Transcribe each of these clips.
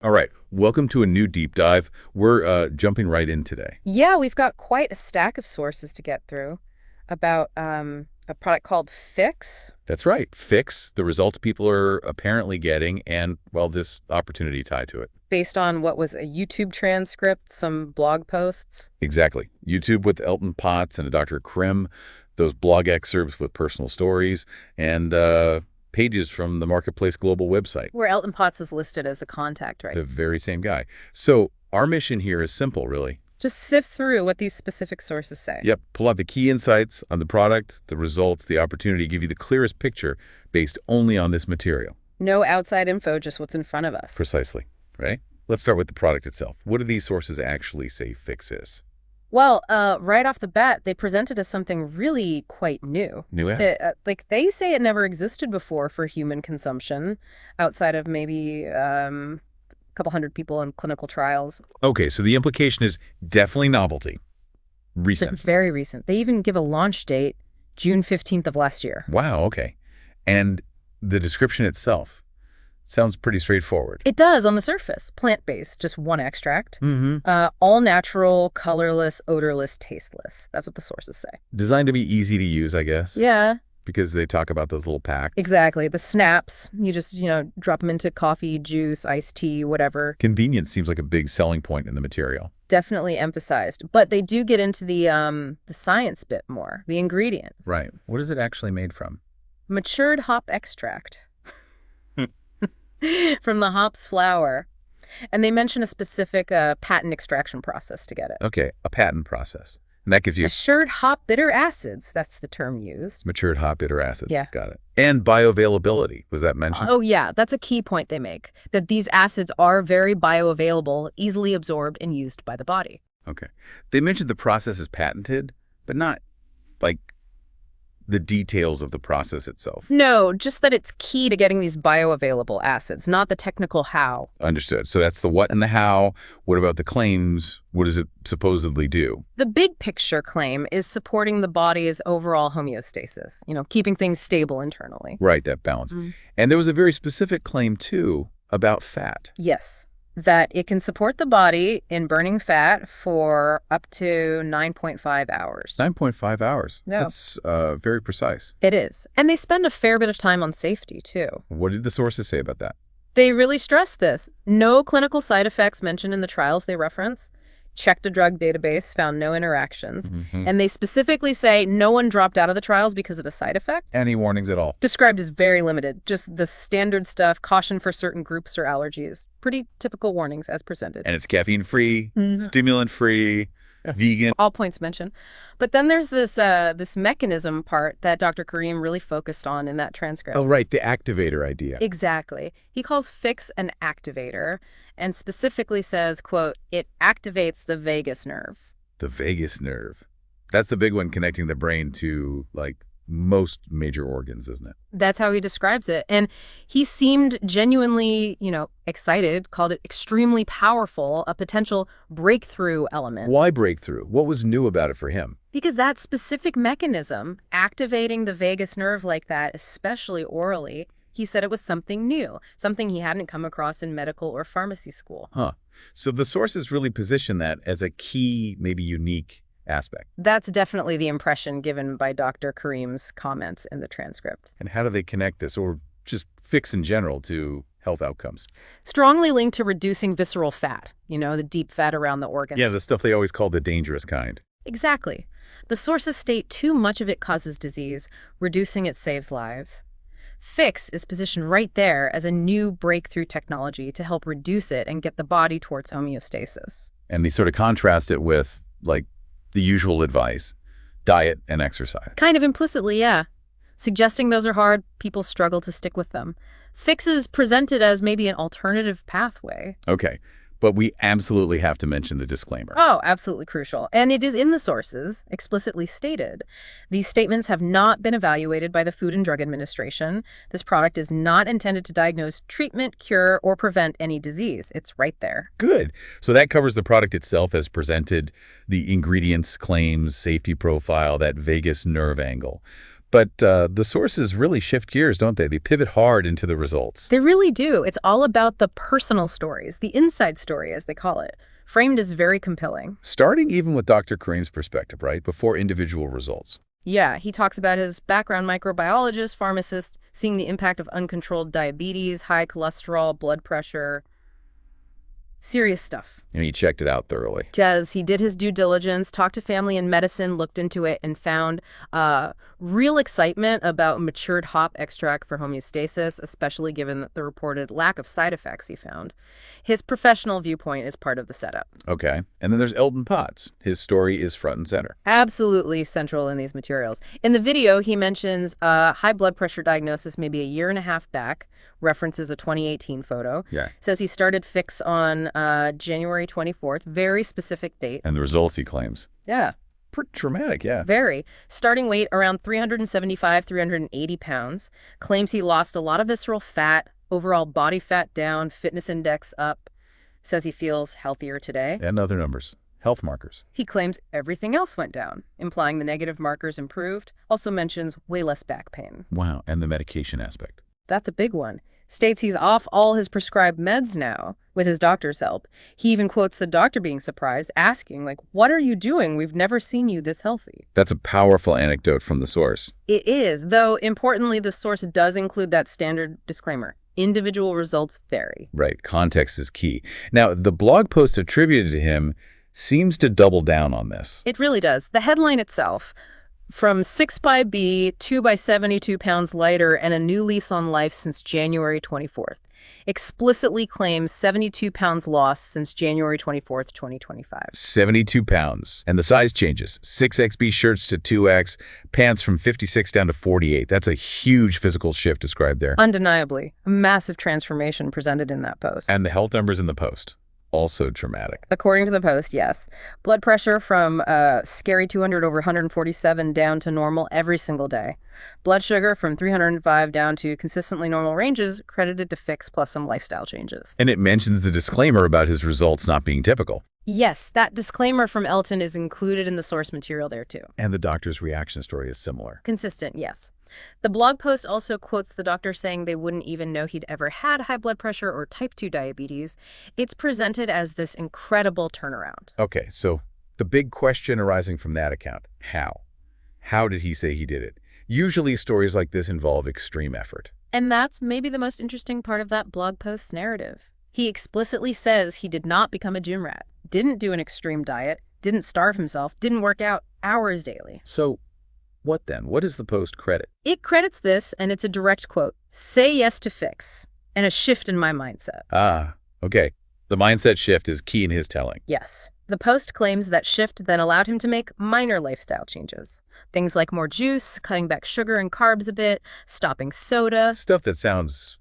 All right, welcome to a new deep dive. We're jumping right in today. Yeah, we've got quite a stack of sources to get through about a product called Fix. That's right, fix the results people are apparently getting and, well, this opportunity tied to it. Based on what was a YouTube transcript, some blog posts. Exactly. YouTube with Elton Potts and Dr. Krim, those blog excerpts with personal stories, and pages from the Marketplace Global website. Where Elton Potts is listed as a contact, right? The very same guy. So our mission here is simple, really. Just sift through what these specific sources say. Yep, pull out the key insights on the product, the results, the opportunity, give you the clearest picture based only on this material. No outside info, just what's in front of us. Precisely, right? Let's start with the product itself. What do these sources actually say Fix is? Well, right off the bat, they present it as something really quite new. New ad? They say it never existed before for human consumption, outside of maybe a couple hundred people in clinical trials. Okay, so the implication is definitely novelty. It's Recent. very recent. They even give a launch date, June 15th of last year. Wow, okay. And the description itself sounds pretty straightforward. It does on the surface. Plant-based, just one extract. All natural, colorless, odorless, tasteless. That's what the sources say. Designed to be easy to use, I guess. Yeah, Because they talk about those little packs. exactly. The snaps, you just, drop them into coffee, juice, iced tea, whatever. Convenience seems like a big selling point in the material. Definitely emphasized. But they do get into the science bit more, the ingredient. Right. What is it actually made from? Matured hop extract from the hops flower. And they mention a specific patent extraction process to get it. Okay, a patent process. And that gives you Assured hop bitter acids, that's the term used. matured hop bitter acids. Yeah. Got it. And bioavailability. Was that mentioned? Oh, yeah, that's a key point they make, that these acids are very bioavailable, easily absorbed and used by the body. Okay. They mentioned the process is patented, but not like the details of the process itself. No, just that it's key to getting these bioavailable acids, not the technical how. Understood. So that's the what and the how. What about the claims? What does it supposedly do? The big picture claim is supporting the body's overall homeostasis, keeping things stable internally. Right, that balance. Mm. And there was a very specific claim, too, about fat. Yes, that it can support the body in burning fat for up to 9.5 hours. 9.5 hours. Yeah. That's very precise. It is. And they spend a fair bit of time on safety, too. What did the sources say about that? They really stress this. No clinical side effects mentioned in the trials they reference. Checked a drug database, found no interactions. And they specifically say no one dropped out of the trials because of a side effect. Any warnings at all? Described as very limited. Just the standard stuff, caution for certain groups or allergies. Pretty typical warnings as presented. And it's caffeine-free, Mhm. stimulant-free, vegan. All points mentioned. But then there's this mechanism part that Dr. Karim really focused on in that transcript. Oh, right, the activator idea. Exactly. He calls Fix an activator and specifically says, quote, it activates the vagus nerve. The vagus nerve. That's the big one connecting the brain to, like, most major organs, isn't it? That's how he describes it. And he seemed genuinely, excited, called it extremely powerful, a potential breakthrough element. Why breakthrough? What was new about it for him? Because that specific mechanism, activating the vagus nerve like that, especially orally, he said it was something new, something he hadn't come across in medical or pharmacy school. Huh. So the sources really position that as a key, maybe unique aspect. That's definitely the impression given by Dr. Karim's comments in the transcript. And how do they connect this, or just Fix in general, to health outcomes? Strongly linked to reducing visceral fat, the deep fat around the organs. Yeah, the stuff they always call the dangerous kind. Exactly. The sources state too much of it causes disease, reducing it saves lives. Fix is positioned right there as a new breakthrough technology to help reduce it and get the body towards homeostasis. And they sort of contrast it with, like, the usual advice, diet and exercise. Kind of implicitly, yeah. Suggesting those are hard, people struggle to stick with them. Fix is presented as maybe an alternative pathway. Okay, but we absolutely have to mention the disclaimer. Oh, absolutely crucial. And it is in the sources, explicitly stated. These statements have not been evaluated by the Food and Drug Administration. This product is not intended to diagnose, treatment, cure, or prevent any disease. It's right there. Good. So that covers the product itself as presented, the ingredients, claims, safety profile, that vagus nerve angle. But the sources really shift gears, don't they? They pivot hard into the results. They really do. It's all about the personal stories, the inside story, as they call it, framed as very compelling. Starting even with Dr. Karim's perspective, right, before individual results. Yeah, he talks about his background microbiologist, pharmacist, seeing the impact of uncontrolled diabetes, high cholesterol, blood pressure. Serious stuff. And he checked it out thoroughly. Jazz, he did his due diligence, talked to family and medicine, looked into it, and found real excitement about matured hop extract for homeostasis, especially given the reported lack of side effects he found. His professional viewpoint is part of the setup. Okay. And then there's Eldon Potts. His story is front and center. Absolutely central in these materials. In the video, he mentions high blood pressure diagnosis maybe a year and a half back, references a 2018 photo. Yeah. Says he started Fix on January 24th, very specific date. And the results, he claims. Yeah. Pretty dramatic, yeah. Very. Starting weight around 375, 380 pounds. Claims he lost a lot of visceral fat, overall body fat down, fitness index up. Says he feels healthier today. And other numbers. Health markers. He claims everything else went down, implying the negative markers improved. Also mentions way less back pain. Wow. And the medication aspect. That's a big one. States he's off all his prescribed meds now, with his doctor's help. He even quotes the doctor being surprised, asking, like, what are you doing? We've never seen you this healthy. That's a powerful anecdote from the source. It is, though importantly, the source does include that standard disclaimer. Individual results vary. Right. Context is key. Now, the blog post attributed to him seems to double down on this. It really does. The headline itself, from 6 by B, 2 by 72 pounds lighter, and a new lease on life since January 24th, explicitly claims 72 pounds lost since January 24th, 2025. 72 pounds. And the size changes. 6XB shirts to 2X, pants from 56 down to 48. That's a huge physical shift described there. Undeniably, a massive transformation presented in that post. And the health numbers in the post. Also traumatic. According to the post, yes. Blood pressure from scary 200 over 147 down to normal every single day. Blood sugar from 305 down to consistently normal ranges, credited to Fix plus some lifestyle changes. And it mentions the disclaimer about his results not being typical. Yes, that disclaimer from Elton is included in the source material there too. And the doctor's reaction story is similar. Consistent, yes. The blog post also quotes the doctor saying they wouldn't even know he'd ever had high blood pressure or type 2 diabetes. It's presented as this incredible turnaround. Okay, so the big question arising from that account, how? How did he say he did it? Usually stories like this involve extreme effort. And that's maybe the most interesting part of that blog post's narrative. He explicitly says he did not become a gym rat, didn't do an extreme diet, didn't starve himself, didn't work out hours daily. So what then? What does the post credit? It credits this, and it's a direct quote, "Say yes to Fix," and a shift in my mindset. Ah, okay. The mindset shift is key in his telling. Yes. The post claims that shift then allowed him to make minor lifestyle changes. Things like more juice, cutting back sugar and carbs a bit, stopping soda. Stuff that sounds,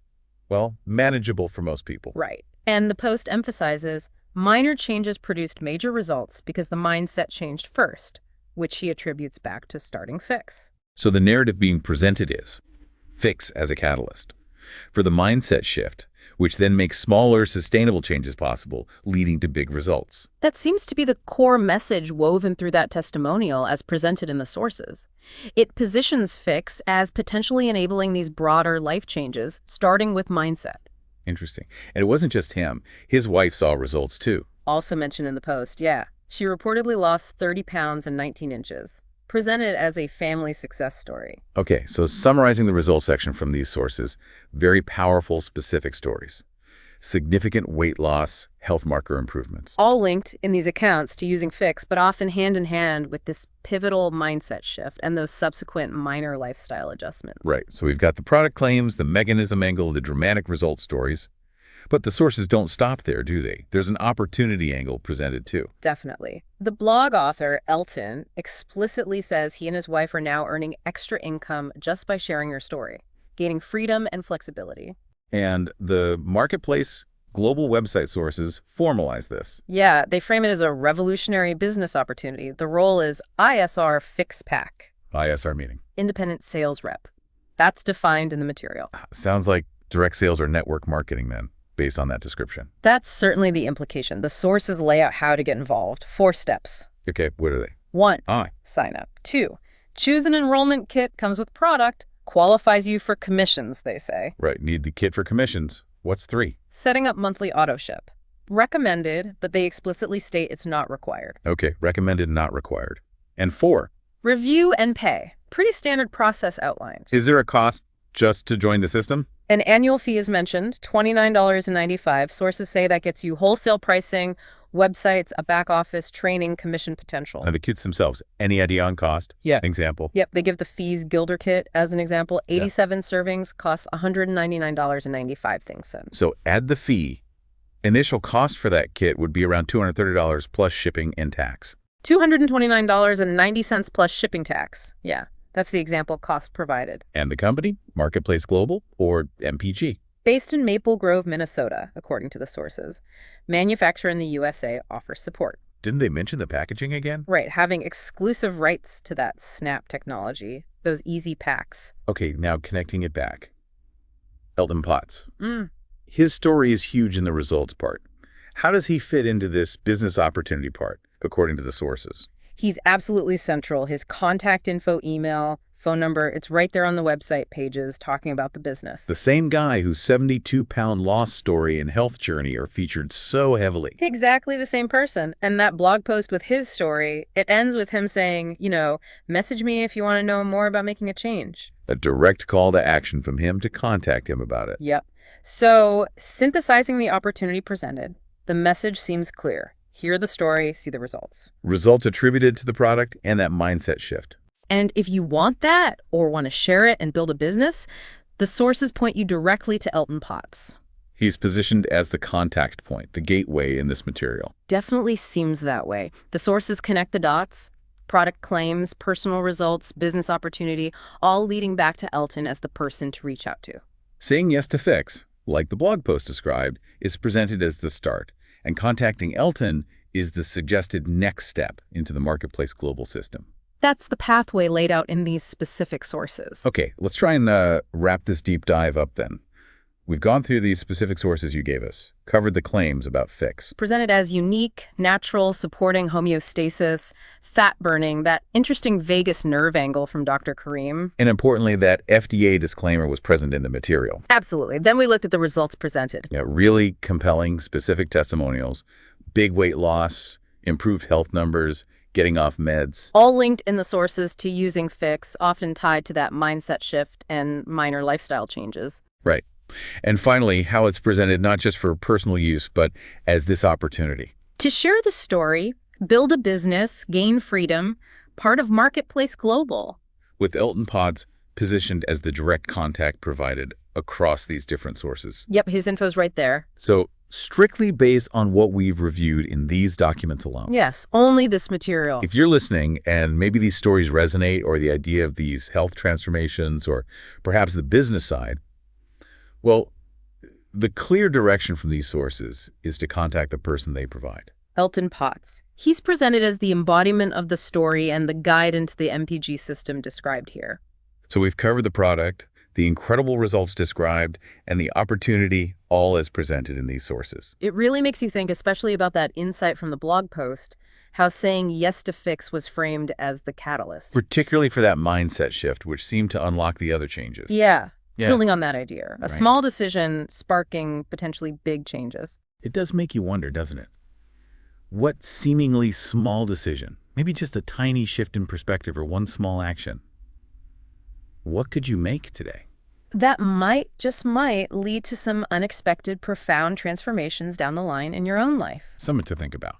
well, manageable for most people. Right. And the post emphasizes minor changes produced major results because the mindset changed first, which he attributes back to starting Fix. So the narrative being presented is Fix as a catalyst for the mindset shift, which then makes smaller, sustainable changes possible, leading to big results. That seems to be the core message woven through that testimonial as presented in the sources. It positions Fix as potentially enabling these broader life changes, starting with mindset. Interesting. And it wasn't just him. His wife saw results too. Also mentioned in the post, yeah. She reportedly lost 30 pounds and 19 inches. Presented as a family success story. Okay, so summarizing the results section from these sources, very powerful, specific stories. Significant weight loss, health marker improvements. All linked in these accounts to using Fix, but often hand in hand with this pivotal mindset shift and those subsequent minor lifestyle adjustments. Right, so we've got the product claims, the mechanism angle, the dramatic result stories. But the sources don't stop there, do they? There's an opportunity angle presented too. Definitely. The blog author, Elton, explicitly says he and his wife are now earning extra income just by sharing your story, gaining freedom and flexibility. And the marketplace global website sources formalize this. Yeah, they frame it as a revolutionary business opportunity. The role is ISR FixPack. ISR meaning? Independent sales rep. That's defined in the material. Sounds like direct sales or network marketing then, based on that description. That's certainly the implication. The sources lay out how to get involved. 4 steps. Okay, what are they? 1, Ah, sign up. 2, Choose an enrollment kit, comes with product, qualifies you for commissions, they say. Right, need the kit for commissions. What's 3? Setting up monthly auto ship. Recommended, but they explicitly state it's not required. Okay, recommended, not required. And 4? Review and pay. Pretty standard process outlined. Is there a cost just to join the system? An annual fee is mentioned, $29.95. Sources say that gets you wholesale pricing, websites, a back office, training, commission potential. And the kits themselves, any idea on cost? Yeah. Example? Yep, they give the fees Gilder kit as an example. 87 servings costs $199.95. So add the fee. Initial cost for that kit would be around $230 plus shipping and tax. $229.90 plus shipping tax. Yeah, that's the example cost provided. And the company? Marketplace Global or MPG? Based in Maple Grove, Minnesota, according to the sources. Manufacturer in the USA offers support. Didn't they mention the packaging again? Right, having exclusive rights to that SNAP technology, those easy packs. Okay, now connecting it back. Elton Potts. Mm. His story is huge in the results part. How does he fit into this business opportunity part, according to the sources? He's absolutely central. His contact info, email, phone number, it's right there on the website pages talking about the business. The same guy whose 72-pound loss story and health journey are featured so heavily. Exactly the same person. And that blog post with his story, it ends with him saying, message me if you want to know more about making a change. A direct call to action from him to contact him about it. Yep. So, synthesizing the opportunity presented, the message seems clear. Hear the story, see the results. Results attributed to the product and that mindset shift. And if you want that or want to share it and build a business, the sources point you directly to Elton Potts. He's positioned as the contact point, the gateway in this material. Definitely seems that way. The sources connect the dots. Product claims, personal results, business opportunity, all leading back to Elton as the person to reach out to. Saying yes to Fix, like the blog post described, is presented as the start, and contacting Elton is the suggested next step into the Marketplace Global system. That's the pathway laid out in these specific sources. Okay, let's try and wrap this deep dive up then. We've gone through these specific sources you gave us, covered the claims about Fix. Presented as unique, natural, supporting homeostasis, fat burning, that interesting vagus nerve angle from Dr. Karim. And importantly, that FDA disclaimer was present in the material. Absolutely. Then we looked at the results presented. Yeah, really compelling, specific testimonials, big weight loss, improved health numbers, getting off meds. All linked in the sources to using Fix, often tied to that mindset shift and minor lifestyle changes. Right. And finally, how it's presented not just for personal use, but as this opportunity. To share the story, build a business, gain freedom, part of Marketplace Global. With Elton Potts positioned as the direct contact provided across these different sources. Yep, his info's right there. So strictly based on what we've reviewed in these documents alone. Yes, only this material. If you're listening and maybe these stories resonate, or the idea of these health transformations, or perhaps the business side, well, the clear direction from these sources is to contact the person they provide. Elton Potts. He's presented as the embodiment of the story and the guide into the MPG system described here. So we've covered the product, the incredible results described, and the opportunity, all as presented in these sources. It really makes you think, especially about that insight from the blog post, how saying yes to Fix was framed as the catalyst. Particularly for that mindset shift, which seemed to unlock the other changes. Yeah. Building on that idea. A Right. small decision sparking potentially big changes. It does make you wonder, doesn't it? What seemingly small decision, maybe just a tiny shift in perspective or one small action, what could you make today? That might, just might, lead to some unexpected, profound transformations down the line in your own life. Something to think about.